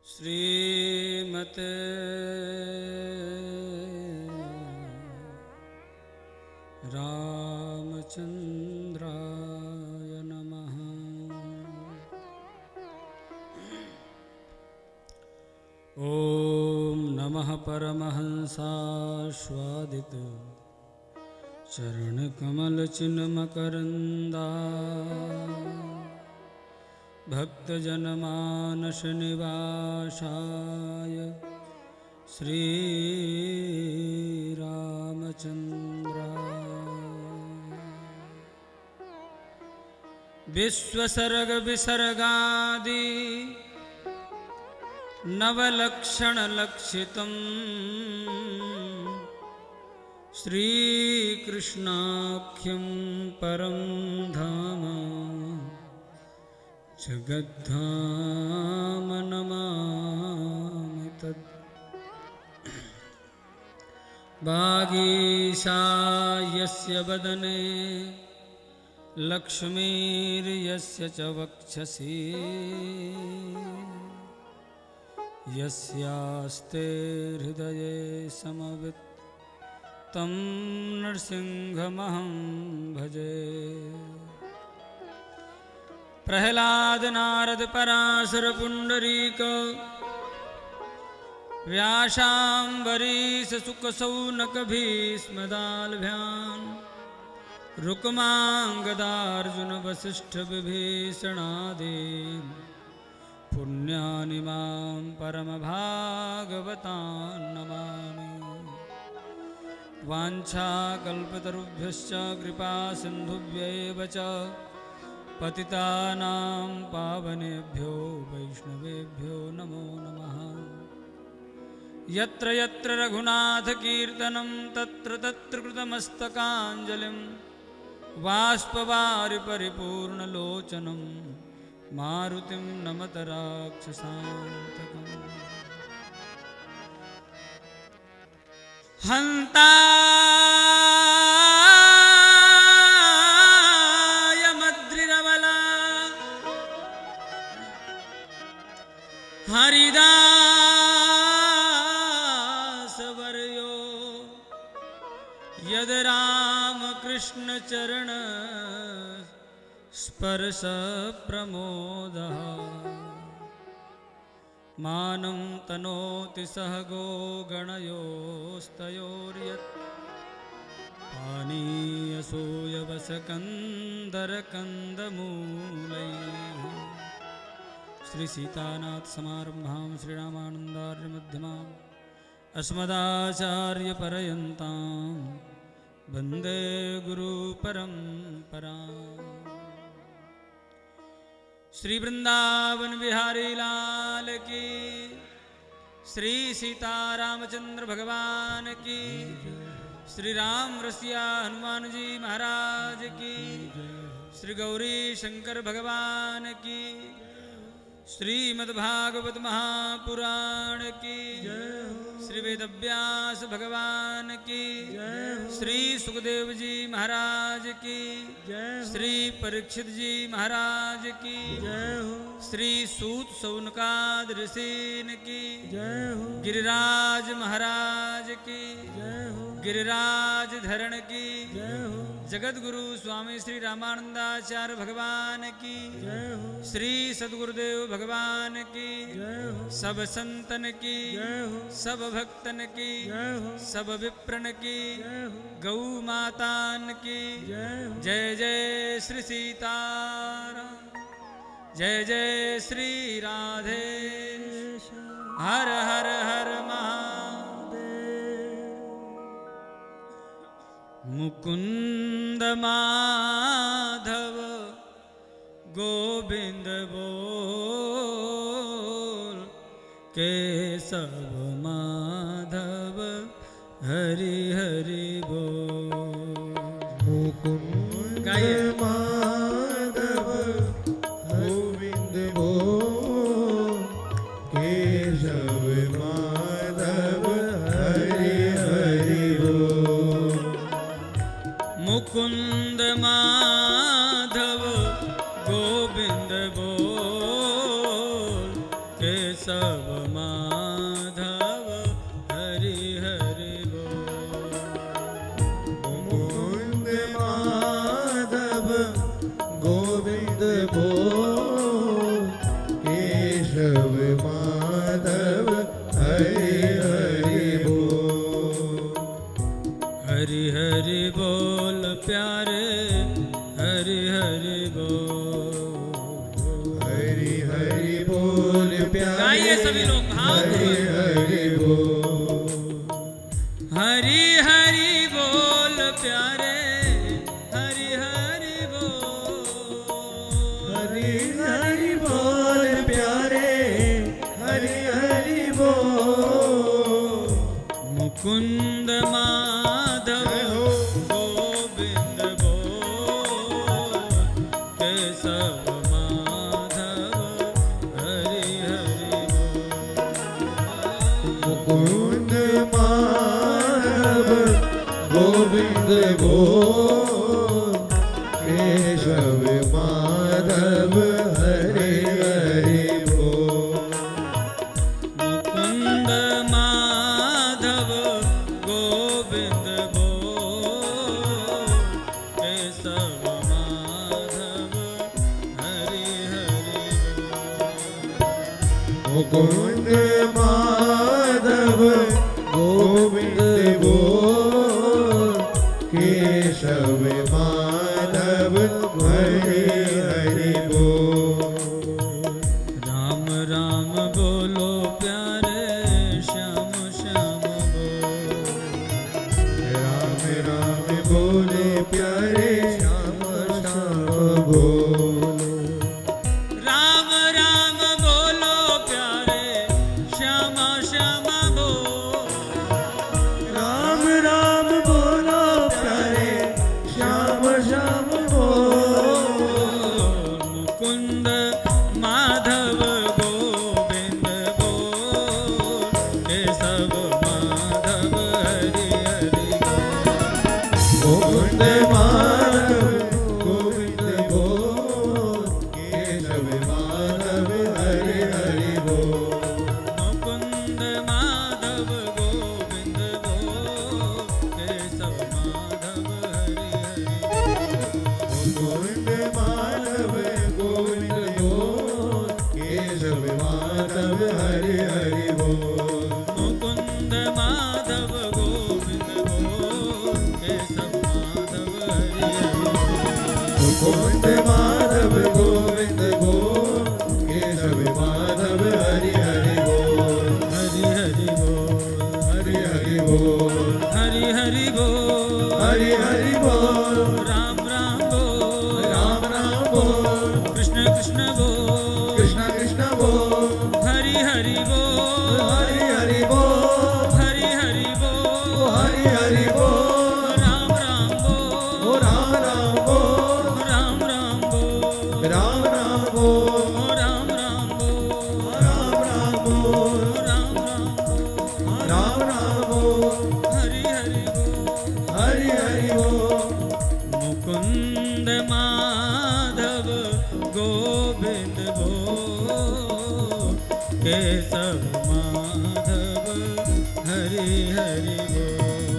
श्रीमते रामचंद्राय नमः। ओम नमः परमहंसास्वादित चरणकमलचिन्मकरन्दा भक्तजनमानसनिवासाय श्रीरामचन्द्राय। विश्वसर्गविसर्गादि नवलक्षणलक्षितम् श्रीकृष्णाख्यं परं धाम जगद्धाम नमामि तत्। वागीशायस्य वदने लक्ष्मीर्यस्य च वक्षसि यस्यास्ते हृदये समवित् तं नृसिंहमहं भजे। प्रह्लाद नारद पराशर पुंडरीक व्यासाम्बरीश शुक शौनक भीष्मदालभ्यान् रुक्मांगदार्जुन वसिष्ठ विभीषणादीन् पुण्यानि मां परमभागवतान् नमामि। वाञ्छाकल्पतरुभ्यश्च कृपा सिन्धुभ्यैव च पतितानां पावनेभ्यो वैष्णवेभ्यो नमो नमः। यत्र यत्र रघुनाथकीर्तनं तत्र तत्र कृतमस्तकाञ्जलिं बाष्पवारि परिपूर्णलोचनं मारुतिं नमत राक्षसान्तकम्। हन्ता हरिदास वर्यो यद राम कृष्ण चरण स्पर्श प्रमोदः मानं तनोति सह गो गणयोस्तयोर्यत् पानीयसूयवसकन्दरकन्दमूलैः। श्री सीतानाथ समारंभां श्रीरामानन्दार्य मध्यमाम् अस्मदाचार्य पर्यन्तां वन्दे गुरु परम्पराम्। श्री वृंदावन बिहारी लाल की, श्री सीतारामचंद्र भगवान की, श्री राम रसिया हनुमान जी महाराज की, श्री गौरी शंकर भगवान की, श्रीमद्भागवत महापुराण की, श्री वेदव्यास भगवान की, श्री सुखदेव जी महाराज की, श्री परीक्षित जी महाराज की, श्री सूत सौनकाद ऋषिन की, गिरिराज महाराज की, गिरिराज धरण की, जगत गुरु स्वामी श्री रामानंदाचार्य भगवान की, श्री सद्गुरुदेव भगवान की, सब संतन की, सब भक्तन की, सब विप्रन की, गौ मातान की। जय जय श्री सीताराम, जय जय श्री राधे, हर हर हर महादेव। मुकुंद माधव गोविंद बोल, केशव माधव हरि हरि बोल। मुकुंद माधव गोविंद बोल, केशव माधव हरि हरि बोल। मुकुंद माधव गोविंद बोल, केशव केशव माधव हरि हरि बोल। मुकुंद माधव गोविंद बोल, केशव माधव हरि हरि बोल। हरि हरि बोल प्यारे हरि हरि बोल। हरि हरि बोल प्यारे, गाइए सभी लोग भाव हरि हरि बोल। हरि हरि बोल प्यारे हरि हरि बोल। हरि हरि बोल प्यारे, हरि हरि बोल। मुकुंद माधव गोविंद बोल, केशव माधव हरि हरि बोल। मुकुंद माधव गोविंद बोल, केशव माधव हरि हरि बोल। मुकुंद माधव गोविंद बोल, केशव माधव हरि हरि बोल। मुकुंद माधव गोविंद बोल, केशव माधव हरि हरि बोल। राम राम बोलो प्यारे श्याम श्याम बोल। राम राम बोले प्यारे, श्याम श्याम बोल। राम राम बोलो प्यारे श्याम श्याम बोल। राम राम बोलो प्यारे, श्याम श्याम बोल। मुकुंद माधव गोविंद बोल, केशव माधव हरि हरि बोल। मुकुंद माधव गोविंद बोल, केशव माधव हरि हरि बोल। मुकुंद माधव गोविंद बोल, केशव माधव हरि हरि मुकुंद माधव गोविंद बोल, केशव माधव हरि हरि बोल। मुकुंद माधव गोविंद बोल, केशव माधव हरि हरि मुकुंद माधव गोविंद बोल, केशव माधव हरि हरि बोल। हरि हरि बोल। हरि हरि बोल। हरि हरि बोल। हरि हरि बोल। राम राम बोल। राम राम बोल। कृष्ण कृष्ण बोल। कृष्ण कृष्ण बोल। हरि हरि बोल। हरि हरि बोल। हरि हरि बोल। हरि हरि बोल। राम राम बोल। राम राम बोल। राम राम बोल। राम राम बोल। राम राम बोल। राम राम बोल। राम राम बोल। राम राम बोल। हरि हरि बोल। हरि हरि बोल। मुकुंद माधव गोविंद बोल, केशव माधव हरि हरि बोल।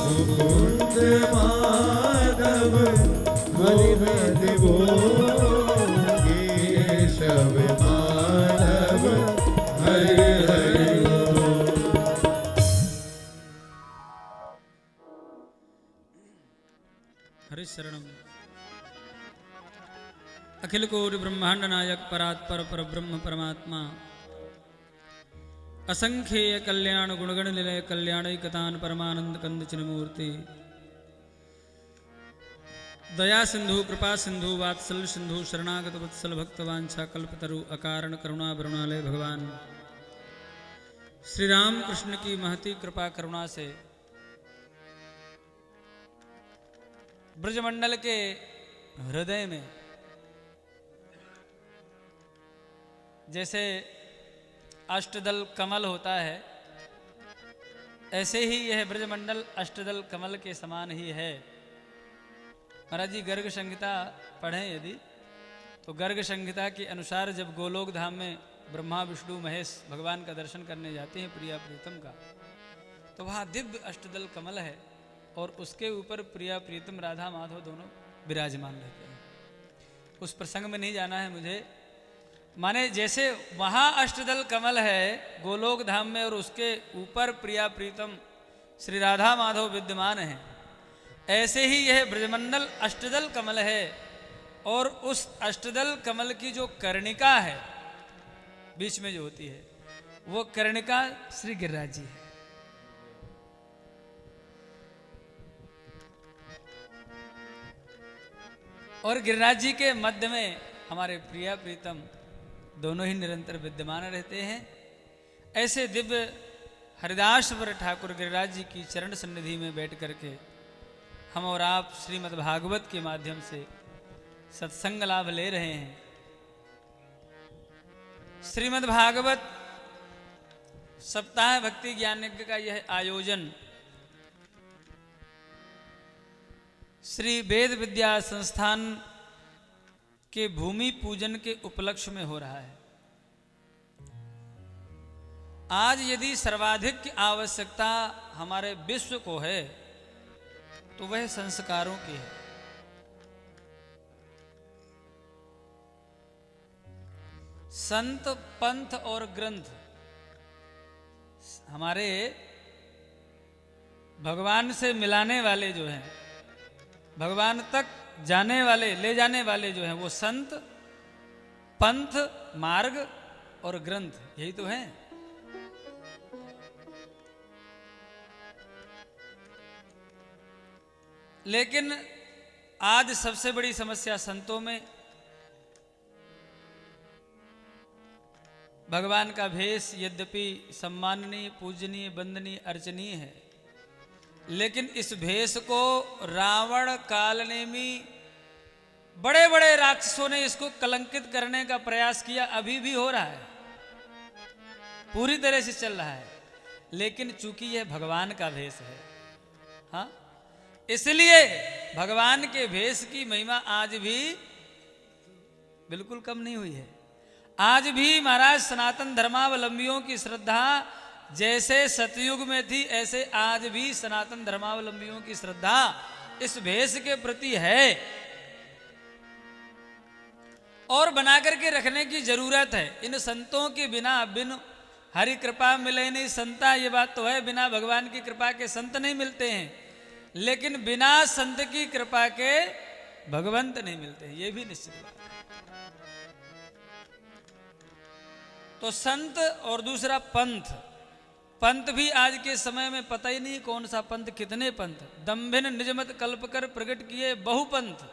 मुकुंद माधव गोविंद बोल, केशव माधव हरि हरि बोल। हरि शरणम। अखिल कोटि ब्रह्मांड नायक परात्पर पर ब्रह्म परमात्मा, असंख्येय कल्याण गुणगण निलय कल्याणी कतान परमानंद कंद चिन्मूर्ति, दया सिंधु कृपा सिंधु वात्सल्य सिंधु शरणागत वत्सल भक्तवांछा कल्पतरु अकारण करुणा वरुणालय भगवान श्री राम कृष्ण की महती कृपा करुणा से ब्रजमंडल के हृदय में जैसे अष्टदल कमल होता है, ऐसे ही यह ब्रजमंडल अष्टदल कमल के समान ही है। महाराज जी गर्ग संहिता पढ़ें यदि, तो गर्ग संहिता के अनुसार जब गोलोक धाम में ब्रह्मा विष्णु महेश भगवान का दर्शन करने जाते हैं प्रिया प्रीतम का, तो वहाँ दिव्य अष्टदल कमल है और उसके ऊपर प्रिया प्रीतम राधा माधव दोनों विराजमान रहते हैं। उस प्रसंग में नहीं जाना है मुझे, माने जैसे वहाँ अष्टदल कमल है गोलोक धाम में और उसके ऊपर प्रिया प्रीतम श्री राधा माधव विद्यमान हैं, ऐसे ही यह ब्रजमंडल अष्टदल कमल है और उस अष्टदल कमल की जो कर्णिका है बीच में जो होती है वो कर्णिका श्री गिरिराज जी है। और गिरिराज जी के मध्य में हमारे प्रिया प्रीतम दोनों ही निरंतर विद्यमान रहते हैं। ऐसे दिव्य हरिदासवर ठाकुर गिरिराज जी की चरण सन्निधि में बैठ करके हम और आप श्रीमद् भागवत के माध्यम से सत्संग लाभ ले रहे हैं। श्रीमद् भागवत सप्ताह भक्ति ज्ञान यज्ञ का यह आयोजन श्री वेद विद्या संस्थान के भूमि पूजन के उपलक्ष्य में हो रहा है। आज यदि सर्वाधिक आवश्यकता हमारे विश्व को है तो वह संस्कारों की है। संत पंथ और ग्रंथ हमारे भगवान से मिलाने वाले जो हैं, भगवान तक जाने वाले ले जाने वाले जो हैं वो संत पंथ मार्ग और ग्रंथ, यही तो हैं। लेकिन आज सबसे बड़ी समस्या संतों में भगवान का भेष यद्यपि सम्माननीय पूजनीय वंदनीय अर्चनीय है, लेकिन इस भेष को रावण कालनेमी बड़े बड़े राक्षसों ने इसको कलंकित करने का प्रयास किया, अभी भी हो रहा है, पूरी तरह से चल रहा है। लेकिन चूंकि यह भगवान का भेष है, हाँ, इसलिए भगवान के भेष की महिमा आज भी बिल्कुल कम नहीं हुई है। आज भी महाराज सनातन धर्मावलंबियों की श्रद्धा जैसे सतयुग में थी, ऐसे आज भी सनातन धर्मावलंबियों की श्रद्धा इस भेष के प्रति है और बना करके रखने की जरूरत है। इन संतों के बिना बिन हरि कृपा मिले नहीं संता, ये बात तो है, बिना भगवान की कृपा के संत नहीं मिलते हैं, लेकिन बिना संत की कृपा के भगवंत नहीं मिलते हैं, ये भी निश्चित बात है। तो संत और दूसरा पंथ, पंथ भी आज के समय में पता ही नहीं कौन सा पंथ, कितने पंथ, दंभिन निजमत कल्प कर प्रकट किए बहुपंथ,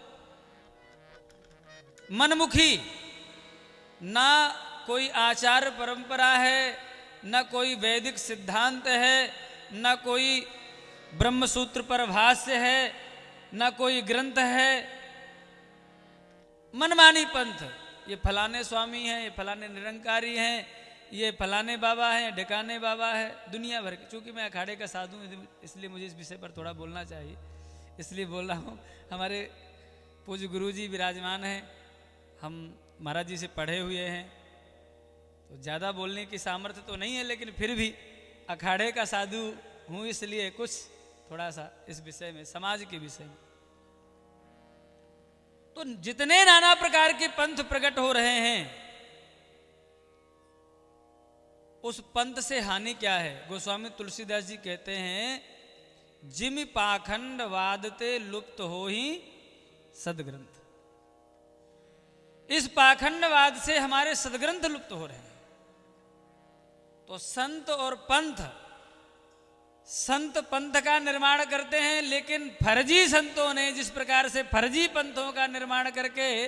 मनमुखी, ना कोई आचार परंपरा है, ना कोई वैदिक सिद्धांत है, ना कोई ब्रह्मसूत्र पर भाष्य है, ना कोई ग्रंथ है, मनमानी पंथ। ये फलाने स्वामी हैं, ये फलाने निरंकारी हैं, ये फलाने बाबा हैं, ढकाने बाबा है, दुनिया भर के। चूंकि मैं अखाड़े का साधु हूँ इसलिए मुझे इस विषय पर थोड़ा बोलना चाहिए, इसलिए बोल रहा हूँ। हमारे पूज्य गुरु जी विराजमान हैं, हम महाराज जी से पढ़े हुए हैं, तो ज़्यादा बोलने की सामर्थ्य तो नहीं है, लेकिन फिर भी अखाड़े का साधु हूँ, इसलिए कुछ थोड़ा सा इस विषय में, समाज के विषय में। तो जितने नाना प्रकार के पंथ प्रकट हो रहे हैं, उस पंथ से हानि क्या है? गोस्वामी तुलसीदास जी कहते हैं, जिम पाखंड वादते लुप्त हो ही सदग्रंथ। इस पाखंडवाद से हमारे सदग्रंथ लुप्त हो रहे हैं। तो संत और पंथ, संत पंथ का निर्माण करते हैं, लेकिन फर्जी संतों ने जिस प्रकार से फर्जी पंथों का निर्माण करके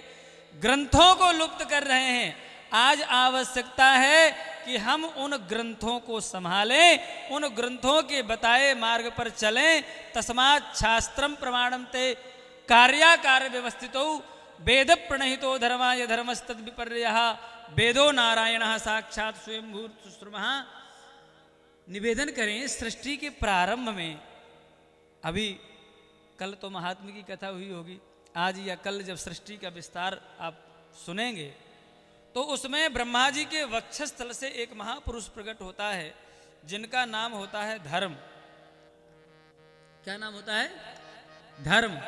ग्रंथों को लुप्त कर रहे हैं, आज आवश्यकता है कि हम उन ग्रंथों को संभालें, उन ग्रंथों के बताए मार्ग पर चलें। तस्मात् शास्त्रम प्रमाणम ते कार्याकार व्यवस्थितो वेद प्रणहितो धर्माय धर्मस्तद विपर्यः वेदो नारायणः साक्षात् स्वयंभू सुश्रुमः। निवेदन करें, सृष्टि के प्रारंभ में, अभी कल तो महात्मा की कथा हुई होगी, आज या कल जब सृष्टि का विस्तार आप सुनेंगे तो उसमें ब्रह्मा जी के वक्षस्थल से एक महापुरुष प्रकट होता है जिनका नाम होता है धर्म। क्या नाम होता है? धर्म।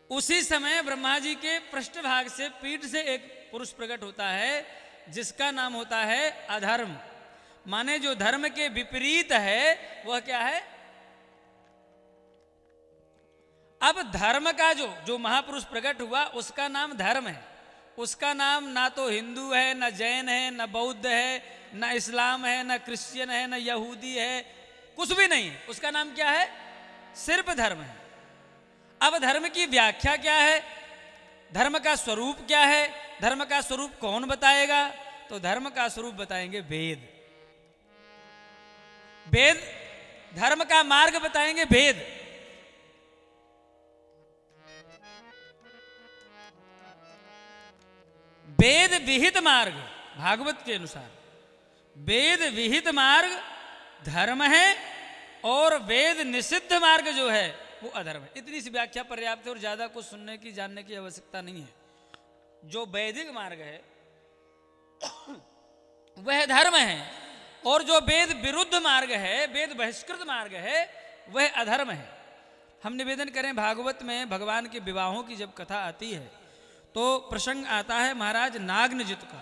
उसी समय ब्रह्मा जी के पृष्ठभाग से, पीठ से एक पुरुष प्रकट होता है जिसका नाम होता है अधर्म। माने जो धर्म के विपरीत है वह क्या है? अब धर्म का जो महापुरुष प्रकट हुआ उसका नाम धर्म है। उसका नाम ना तो हिंदू है, न जैन है, न बौद्ध है, न इस्लाम है, न क्रिश्चियन है, न यहूदी है, कुछ भी नहीं है। उसका नाम क्या है? सिर्फ धर्म है। अब धर्म की व्याख्या क्या है? धर्म का स्वरूप क्या है? धर्म का स्वरूप कौन बताएगा? तो धर्म का स्वरूप बताएंगे वेद। वेद धर्म का मार्ग बताएंगे वेद। वेद विहित मार्ग, भागवत के अनुसार वेद विहित मार्ग धर्म है और वेद निषिद्ध मार्ग जो है वो अधर्म है। इतनी सी व्याख्या पर्याप्त है और ज्यादा कुछ सुनने की, जानने की आवश्यकता नहीं है। जो वैदिक मार्ग है वह धर्म है और जो वेद विरुद्ध मार्ग है, वेद बहिष्कृत मार्ग है, वह अधर्म है। हम निवेदन करें, भागवत में भगवान के विवाहों की जब कथा आती है तो प्रसंग आता है महाराज नागनजित का।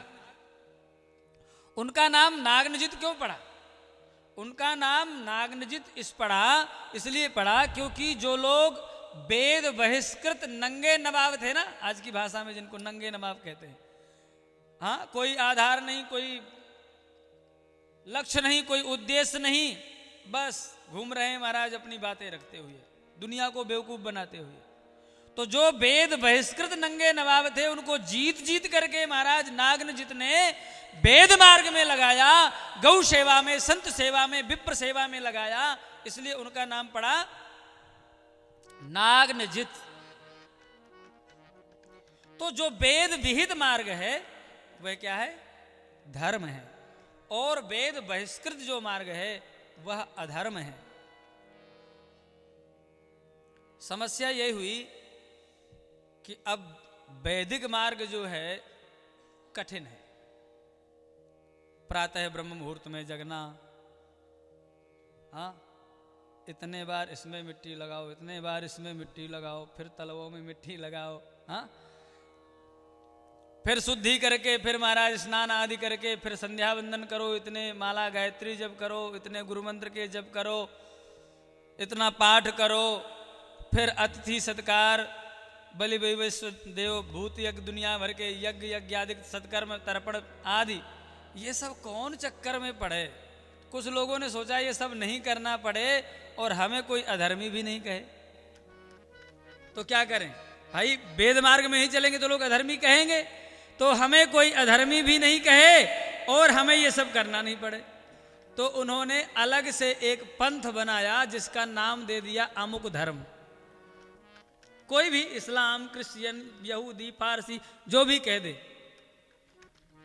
उनका नाम नागनजित क्यों पड़ा? उनका नाम नागनजित इसलिए पड़ा क्योंकि जो लोग वेद बहिष्कृत नंगे नवाब थे ना, आज की भाषा में जिनको नंगे नवाब कहते हैं, हाँ, कोई आधार नहीं, कोई लक्ष्य नहीं, कोई उद्देश्य नहीं, बस घूम रहे हैं महाराज अपनी बातें रखते हुए, दुनिया को बेवकूफ बनाते हुए। तो जो वेद बहिष्कृत नंगे नवाब थे उनको जीत करके महाराज नागनजित ने वेद मार्ग में लगाया, गौ सेवा में, संत सेवा में, विप्र सेवा में लगाया, इसलिए उनका नाम पड़ा नागनजित। तो जो वेद विहित मार्ग है वह क्या है? धर्म है और वेद बहिष्कृत जो मार्ग है वह अधर्म है। समस्या यही हुई कि अब वैदिक मार्ग जो है कठिन है। प्रातः ब्रह्म मुहूर्त में जगना, हाँ, इतने बार इसमें मिट्टी लगाओ, इतने बार इसमें मिट्टी लगाओ, फिर तलवों में मिट्टी लगाओ, हाँ, फिर शुद्धि करके, फिर महाराज स्नान आदि करके, फिर संध्या वंदन करो, इतने माला गायत्री जप करो, इतने गुरु मंत्र के जप करो, इतना पाठ करो, फिर अतिथि सत्कार, बलि वैश्व देव भूत यज्ञ, दुनिया भर के यज्ञ यज्ञादि सत्कर्म तर्पण आदि, ये सब कौन चक्कर में पड़े। कुछ लोगों ने सोचा ये सब नहीं करना पड़े और हमें कोई अधर्मी भी नहीं कहे तो क्या करें भाई? वेद मार्ग में ही चलेंगे तो लोग अधर्मी कहेंगे, तो हमें कोई अधर्मी भी नहीं कहे और हमें ये सब करना नहीं पड़े। तो उन्होंने अलग से एक पंथ बनाया जिसका नाम दे दिया अमुक धर्म। कोई भी इस्लाम, क्रिश्चियन, यहूदी, फारसी जो भी कह दे,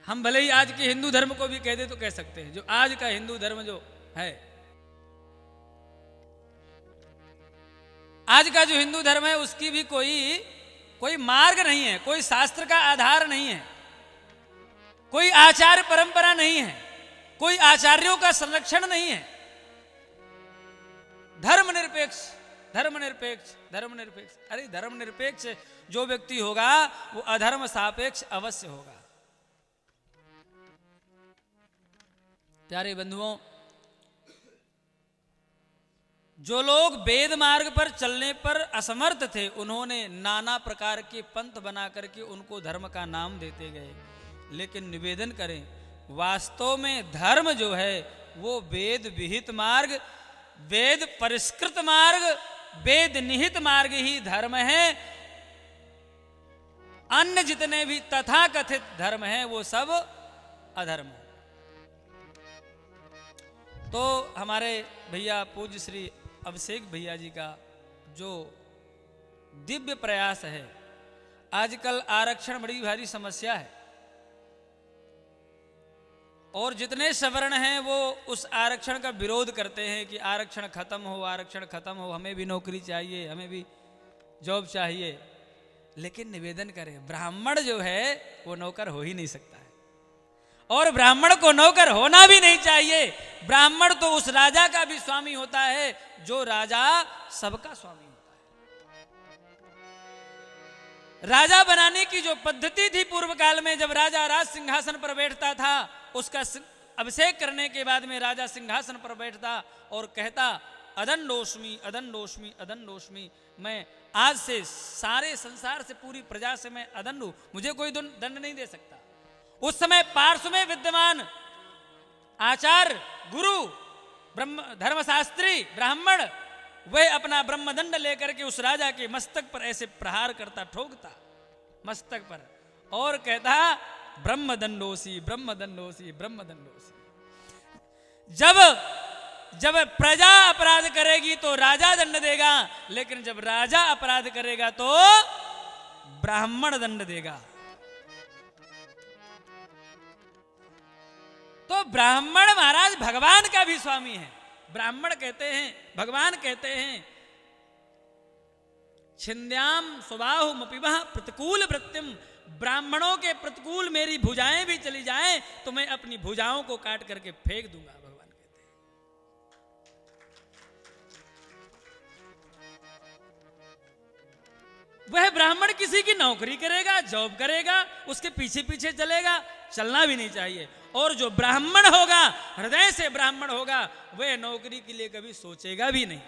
हम भले ही आज के हिंदू धर्म को भी कह दे तो कह सकते हैं, जो आज का हिंदू धर्म जो है, आज का जो हिंदू धर्म है उसकी भी कोई मार्ग नहीं है, कोई शास्त्र का आधार नहीं है, कोई आचार्य परंपरा नहीं है, कोई आचार्यों का संरक्षण नहीं है। धर्मनिरपेक्ष, धर्मनिरपेक्ष, धर्मनिरपेक्ष। अरे धर्मनिरपेक्ष जो व्यक्ति होगा वो अधर्म सापेक्ष अवश्य होगा। प्यारे बंधुओं, जो लोग वेद मार्ग पर चलने पर असमर्थ थे उन्होंने नाना प्रकार के पंथ बना करके उनको धर्म का नाम देते गए। लेकिन निवेदन करें, वास्तव में धर्म जो है वो वेद विहित मार्ग, वेद परिष्कृत मार्ग, वेद निहित मार्ग ही धर्म है। अन्य जितने भी तथाकथित धर्म हैं वो सब अधर्म है। तो हमारे भैया पूज्य श्री अभिषेक भैया जी का जो दिव्य प्रयास है, आजकल आरक्षण बड़ी भारी समस्या है और जितने सवर्ण हैं वो उस आरक्षण का विरोध करते हैं कि आरक्षण खत्म हो, आरक्षण खत्म हो, हमें भी नौकरी चाहिए, हमें भी जॉब चाहिए। लेकिन निवेदन करें, ब्राह्मण जो है वो नौकर हो ही नहीं सकता है, और ब्राह्मण को नौकर होना भी नहीं चाहिए। ब्राह्मण तो उस राजा का भी स्वामी होता है जो राजा सबका स्वामी होता है। राजा बनाने की जो पद्धति थी पूर्व काल में, जब राजा राज सिंहासन पर बैठता था, उसका अभिषेक करने के बाद में राजा सिंहासन पर बैठता और कहता, अदंडोष्मी अदंडोष्मी अदंडोष्मी, मैं आज से सारे संसार से, पूरी प्रजा से मैं अदंड हूं, मुझे कोई दंड नहीं दे सकता। उस समय पार्श्व में विद्यमान आचार्य, गुरु, ब्रह्म धर्मशास्त्री ब्राह्मण, वह अपना ब्रह्मदंड लेकर के उस राजा के मस्तक पर ऐसे प्रहार करता, ठोकता मस्तक पर, और कहता, ब्रह्मदंडोसी ब्रह्मदंडोसी ब्रह्मदंडोसी। जब प्रजा अपराध करेगी तो राजा दंड देगा, लेकिन जब राजा अपराध करेगा तो ब्राह्मण दंड देगा। तो ब्राह्मण महाराज भगवान का भी स्वामी है। ब्राह्मण कहते हैं, भगवान कहते हैं, छिंद्याम स्वबाहुमपिवः प्रतिकूल वृत्तिम, ब्राह्मणों के प्रतिकूल मेरी भुजाएं भी चली जाएं तो मैं अपनी भुजाओं को काट करके फेंक दूंगा, भगवान कहते हैं। वह ब्राह्मण किसी की नौकरी करेगा, जॉब करेगा, उसके पीछे पीछे चलेगा, चलना भी नहीं चाहिए। और जो ब्राह्मण होगा, हृदय से ब्राह्मण होगा, वह नौकरी के लिए कभी सोचेगा भी नहीं।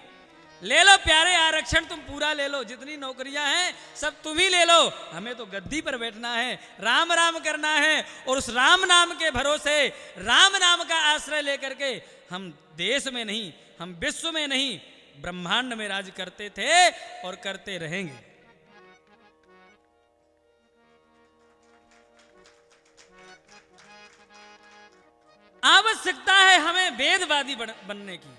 ले लो प्यारे आरक्षण, तुम पूरा ले लो, जितनी नौकरियां हैं सब तुम ही ले लो, हमें तो गद्दी पर बैठना है, राम राम करना है, और उस राम नाम के भरोसे, राम नाम का आश्रय लेकर के हम देश में नहीं, हम विश्व में नहीं, ब्रह्मांड में राज करते थे और करते रहेंगे। आवश्यकता है हमें वेदवादी बनने की,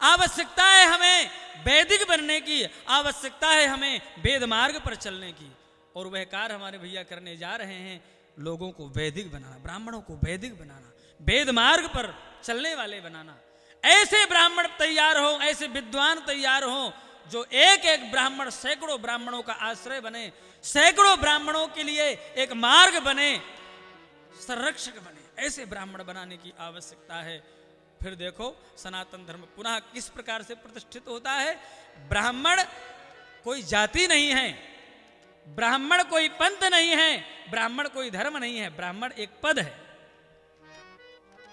आवश्यकता है हमें वैदिक बनने की, आवश्यकता है हमें वेद मार्ग पर चलने की, और वह कार्य हमारे भैया करने जा रहे हैं, लोगों को वैदिक बनाना, ब्राह्मणों को वैदिक बनाना, वेद मार्ग पर चलने वाले बनाना। ऐसे ब्राह्मण तैयार हो, ऐसे विद्वान तैयार हो, जो एक एक ब्राह्मण सैकड़ों ब्राह्मणों का आश्रय बने, सैकड़ों ब्राह्मणों के लिए एक मार्ग बने, संरक्षक बने। ऐसे ब्राह्मण बनाने की आवश्यकता है। फिर देखो सनातन धर्म पुनः किस प्रकार से प्रतिष्ठित होता है। ब्राह्मण कोई जाति नहीं है, ब्राह्मण कोई पंथ नहीं है, ब्राह्मण कोई धर्म नहीं है, ब्राह्मण एक पद है।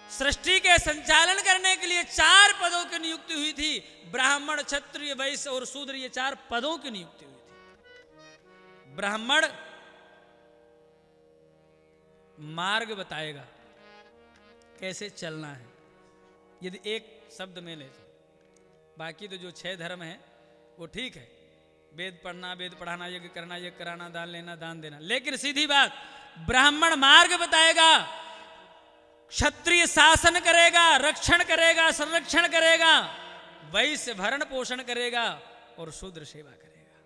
सृष्टि के संचालन करने के लिए 4 पदों की नियुक्ति हुई थी, ब्राह्मण, क्षत्रिय, वैश्य और शूद्र, ये 4 पदों की नियुक्ति हुई थी। ब्राह्मण मार्ग बताएगा कैसे चलना है, यदि एक शब्द में ले तो। बाकी तो जो 6 धर्म है वो ठीक है, वेद पढ़ना, वेद पढ़ाना, यज्ञ करना, यज्ञ कराना, दान लेना, दान देना, लेकिन सीधी बात, ब्राह्मण मार्ग बताएगा, क्षत्रिय शासन करेगा, रक्षण करेगा, संरक्षण करेगा, वैश्य भरण पोषण करेगा और शूद्र सेवा करेगा।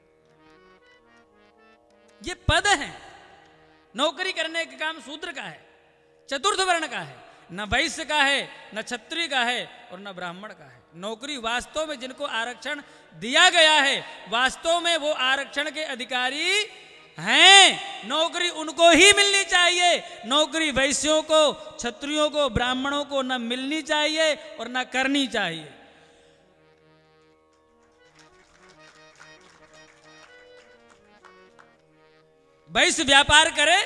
ये पद है। नौकरी करने का काम शूद्र का है, चतुर्थ वर्ण का है, न वैश्य का है, न क्षत्रिय का है और न ब्राह्मण का है। नौकरी वास्तव में जिनको आरक्षण दिया गया है, वास्तव में वो आरक्षण के अधिकारी हैं, नौकरी उनको ही मिलनी चाहिए। नौकरी वैश्यों को, क्षत्रियों को, ब्राह्मणों को न मिलनी चाहिए और न करनी चाहिए। वैश्य व्यापार करे,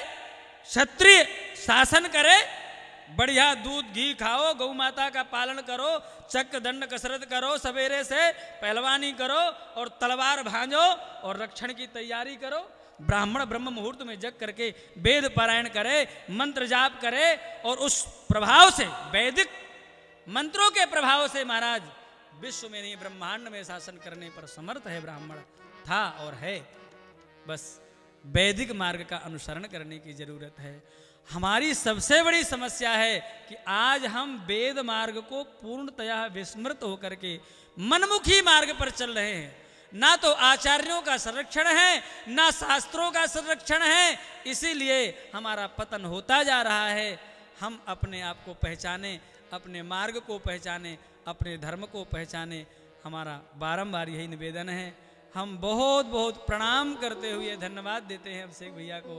क्षत्रिय शासन करे, बढ़िया दूध घी खाओ, गौ माता का पालन करो, चक्र दंड कसरत करो, सवेरे से पहलवानी करो और तलवार भांजो और रक्षण की तैयारी करो। ब्राह्मण ब्रह्म मुहूर्त में जग करके वेद पारायण करे, मंत्र जाप करे और उस प्रभाव से, वैदिक मंत्रों के प्रभाव से महाराज विश्व में नहीं ब्रह्मांड में शासन करने पर समर्थ है। ब्राह्मण था और है, बस वैदिक मार्ग का अनुसरण करने की जरूरत है। हमारी सबसे बड़ी समस्या है कि आज हम वेद मार्ग को पूर्णतया विस्मृत होकर के मनमुखी मार्ग पर चल रहे हैं। ना तो आचार्यों का संरक्षण है, ना शास्त्रों का संरक्षण है, इसीलिए हमारा पतन होता जा रहा है। हम अपने आप को पहचाने, अपने मार्ग को पहचाने, अपने धर्म को पहचाने। हमारा बारंबार यही निवेदन है। हम बहुत बहुत प्रणाम करते हुए धन्यवाद देते हैं अभिषेक भैया को,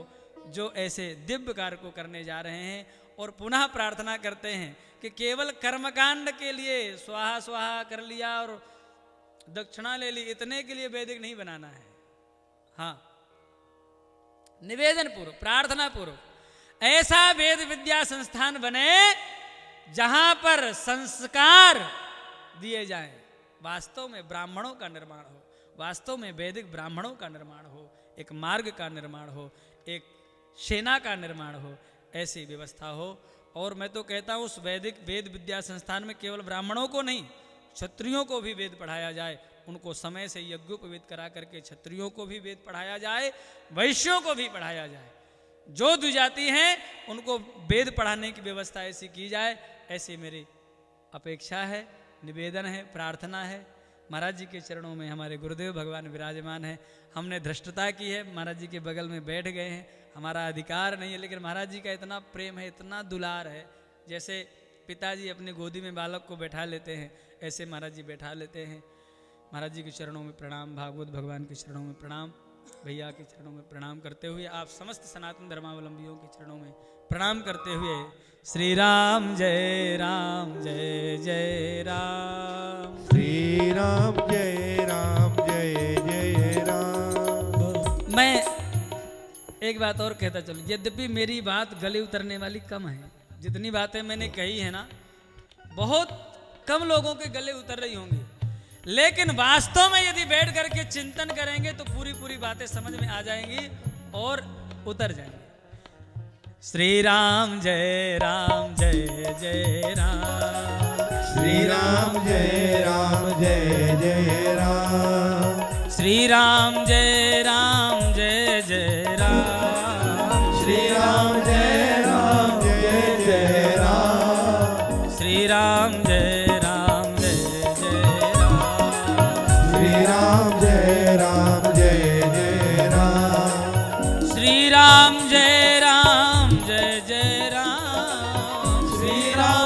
जो ऐसे दिव्य कार्य को करने जा रहे हैं। और पुनः प्रार्थना करते हैं कि केवल कर्मकांड के लिए स्वाहा स्वाहा कर लिया और दक्षिणा ले ली, इतने के लिए वैदिक नहीं बनाना है। हाँ, निवेदन पूर्वक, प्रार्थना पूर्वक ऐसा वेद विद्या संस्थान बने जहां पर संस्कार दिए जाएं, वास्तव में ब्राह्मणों का निर्माण हो, वास्तव में वैदिक ब्राह्मणों का निर्माण हो, एक मार्ग का निर्माण हो, एक सेना का निर्माण हो, ऐसी व्यवस्था हो। और मैं तो कहता हूं उस वैदिक वेद विद्या संस्थान में केवल ब्राह्मणों को नहीं, क्षत्रियों को भी वेद पढ़ाया जाए, उनको समय से यज्ञोपवीत करा करके क्षत्रियों को भी वेद पढ़ाया जाए, वैश्यों को भी पढ़ाया जाए, जो द्विजाति हैं उनको वेद पढ़ाने की व्यवस्था ऐसी की जाए, ऐसी मेरी अपेक्षा है, निवेदन है, प्रार्थना है। महाराज जी के चरणों में हमारे गुरुदेव भगवान विराजमान है। हमने धृष्टता की है, महाराज जी के बगल में बैठ गए हैं, हमारा अधिकार नहीं है, लेकिन महाराज जी का इतना प्रेम है, इतना दुलार है, जैसे पिताजी अपने गोदी में बालक को बैठा लेते हैं, ऐसे महाराज जी बैठा लेते हैं। महाराज जी के चरणों में प्रणाम, भागवत भगवान के चरणों में प्रणाम, भैया के चरणों में प्रणाम करते हुए आप समस्त सनातन धर्मावलंबियों के चरणों में प्रणाम करते हुए श्री राम जय राम जय जय राम, श्री राम जय जय राम। मैं एक बात और कहता चलूं, यद्यपि मेरी बात गले उतरने वाली कम है, जितनी बातें मैंने कही है ना, बहुत कम लोगों के गले उतर रही होंगी, लेकिन वास्तव में यदि बैठ करके चिंतन करेंगे तो पूरी पूरी बातें समझ में आ जाएंगी और उतर जाएंगी। श्री राम जय जय राम, श्री राम जय जय राम, श्री राम जय जय राम, श्री राम जय जय राम, श्री राम जय जय राम, श्री राम जय जय राम, श्री राम जय जय राम, श्री राम